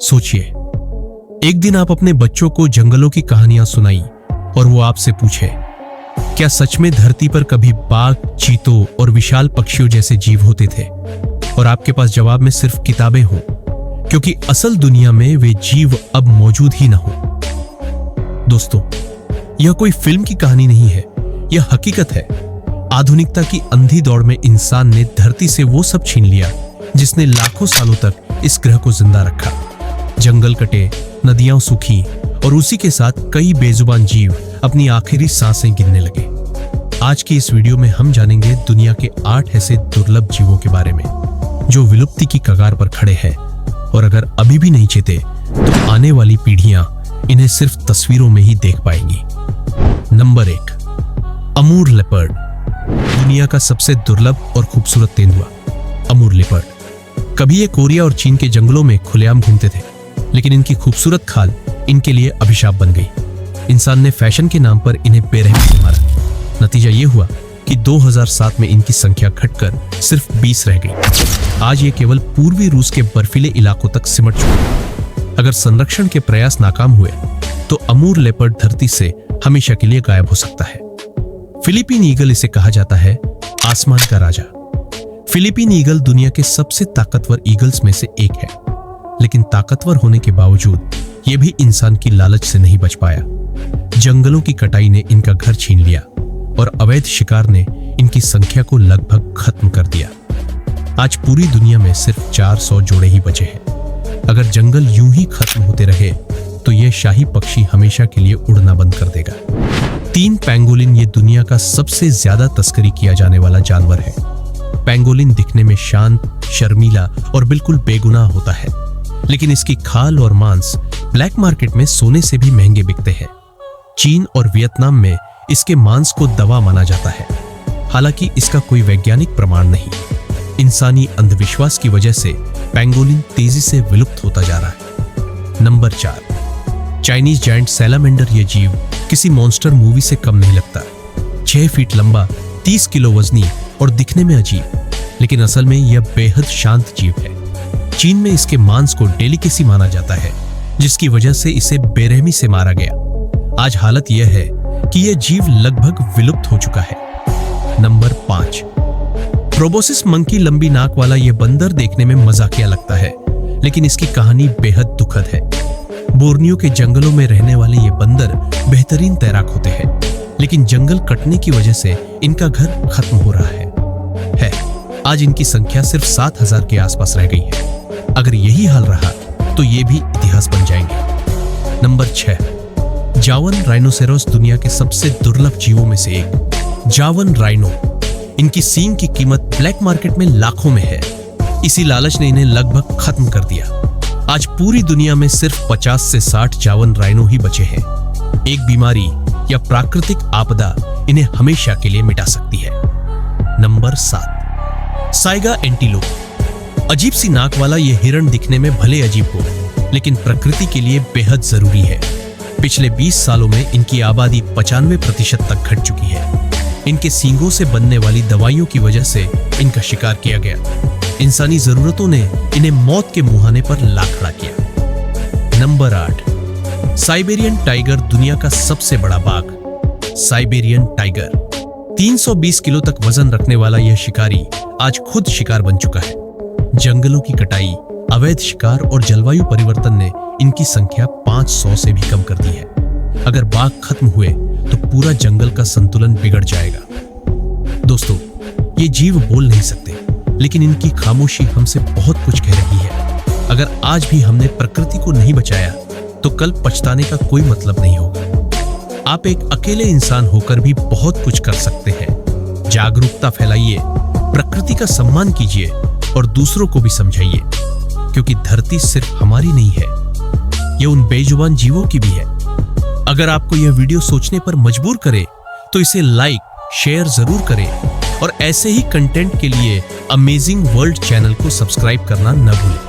सोचिए, एक दिन आप अपने बच्चों को जंगलों की कहानियां सुनाई और वो आपसे पूछे, क्या सच में धरती पर कभी बाघ, चीतों और विशाल पक्षियों जैसे जीव होते थे? और आपके पास जवाब में सिर्फ किताबें हों, क्योंकि असल दुनिया में वे जीव अब मौजूद ही ना हो। दोस्तों, यह कोई फिल्म की कहानी नहीं है, यह हकीकत है। आधुनिकता की अंधी दौड़ में इंसान ने धरती से वो सब छीन लिया जिसने लाखों सालों तक इस ग्रह को जिंदा रखा। जंगल कटे, नदियां सूखी और उसी के साथ कई बेजुबान जीव अपनी आखिरी सांसें गिनने लगे। आज की इस वीडियो में हम जानेंगे दुनिया के 8 ऐसे दुर्लभ जीवों के बारे में जो विलुप्ति की कगार पर खड़े हैं, और अगर अभी भी नहीं चेते तो आने वाली पीढ़ियां इन्हें सिर्फ तस्वीरों में ही देख पाएंगी। Number 1, Amur leopard. दुनिया का सबसे दुर्लभ और खूबसूरत तेंदुआ अमूर लेपर्ड। कभी ये कोरिया और चीन के जंगलों में खुलेआम घूमते थे, लेकिन इनकी खूबसूरत खाल इनके लिए अभिशाप बन गई। इंसान ने फैशन के नाम पर इन्हें बेरहमी से मारा। नतीजा ये हुआ कि 2007 में इनकी संख्या घटकर सिर्फ 20 रह गई। आज ये केवल पूर्वी रूस के बर्फीले इलाकों तक सिमट चुके हैं। अगर संरक्षण के प्रयास नाकाम हुए तो अमूर लेपर्ड धरती से हमेशा के लिए गायब हो सकता है। फिलीपीन ईगल इसे कहा जाता है आसमान का राजा। फिलीपीन ईगल दुनिया के सबसे ताकतवर ईगल्स में से एक है, लेकिन ताकतवर होने के बावजूद यह भी इंसान की लालच से नहीं बच पाया। जंगलों की कटाई ने इनका घर छीन लिया और अवैध शिकार ने इनकी संख्या को लगभग खत्म कर दिया। आज पूरी दुनिया में सिर्फ 400 जोड़े ही बचे हैं। अगर जंगल यूं ही खत्म होते रहे तो यह शाही पक्षी हमेशा के लिए उड़ना बंद कर देगा। 3 पैंगोलिन ये दुनिया का सबसे ज्यादा तस्करी किया जाने वाला जानवर है। पैंगोलिन दिखने में शांत, शर्मीला और बिल्कुल बेगुनाह होता है, लेकिन इसकी खाल और मांस ब्लैक मार्केट में सोने से भी महंगे बिकते हैं। चीन और वियतनाम में इसके मांस को दवा माना जाता है, हालांकि इसका कोई वैज्ञानिक प्रमाण नहीं। इंसानी अंधविश्वास की वजह से पैंगोलिन तेजी से विलुप्त होता जा रहा है। Number 4, Chinese giant salamander. यह जीव किसी मॉन्स्टर मूवी से कम नहीं लगता। 6 फीट लंबा, 30 किलो वजनी और दिखने में अजीब, लेकिन असल में यह बेहद शांत जीव है। चीन में इसके मांस को डेलिकेसी माना जाता है, जिसकी वजह से इसे बेरहमी से मारा गया। आज हालत यह है कि यह जीव लगभग विलुप्त हो चुका है। Number 5, proboscis monkey. लंबी नाक वाला यह बंदर देखने में मजाकिया लगता है, लेकिन इसकी कहानी बेहद दुखद है। बोर्नियो के जंगलों में रहने वाले ये बंदर बेहतरीन तैराक होते हैं, लेकिन जंगल कटने की वजह से इनका घर खत्म हो रहा है। आज इनकी संख्या सिर्फ 7000 के आसपास रह गई है। अगर यही हाल रहा तो ये भी इतिहास बन जाएंगे। नंबर 6, जावन राइनोसेरोस। दुनिया के सबसे दुर्लभ जीवों में से एक जावन राइनो। इनकी सींग की कीमत ब्लैक मार्केट में लाखों में है। इसी लालच ने इन्हें लगभग खत्म कर दिया। आज पूरी दुनिया में सिर्फ 50 से 60 जावन राइनो ही बचे हैं। एक बीमारी या प्राकृतिक आपदा इन्हें हमेशा के लिए मिटा सकती है। Number 7, Saiga antelope. अजीब सी नाक वाला यह हिरण दिखने में भले अजीब हो, लेकिन प्रकृति के लिए बेहद जरूरी है। पिछले 20 सालों में इनकी आबादी 95% तक घट चुकी है। इनके सींगों से बनने वाली दवाइयों की वजह से इनका शिकार किया गया। इंसानी जरूरतों ने इन्हें मौत के मुहाने पर ला खड़ा किया। Number 8, Siberian tiger. दुनिया का सबसे बड़ा बाघ साइबेरियन टाइगर। 320 किलो तक वजन रखने वाला यह शिकारी आज खुद शिकार बन चुका है। जंगलों की कटाई, अवैध शिकार और जलवायु परिवर्तन ने इनकी संख्या 500 से भी कम कर दी है। अगर बाघ खत्म हुए तो पूरा जंगल का संतुलन बिगड़ जाएगा। दोस्तों, ये जीव बोल नहीं सकते, लेकिन इनकी खामोशी हमसे बहुत कुछ कह रही है। अगर आज भी हमने प्रकृति को नहीं बचाया तो कल पछताने का कोई मतलब नहीं होगा। आप एक अकेले इंसान होकर भी बहुत कुछ कर सकते हैं। जागरूकता फैलाइए, प्रकृति का सम्मान कीजिए और दूसरों को भी समझाइए, क्योंकि धरती सिर्फ हमारी नहीं है, यह उन बेजुबान जीवों की भी है। अगर आपको यह वीडियो सोचने पर मजबूर करे तो इसे लाइक, शेयर जरूर करें और ऐसे ही कंटेंट के लिए अमेजिंग वर्ल्ड चैनल को सब्सक्राइब करना न भूलें।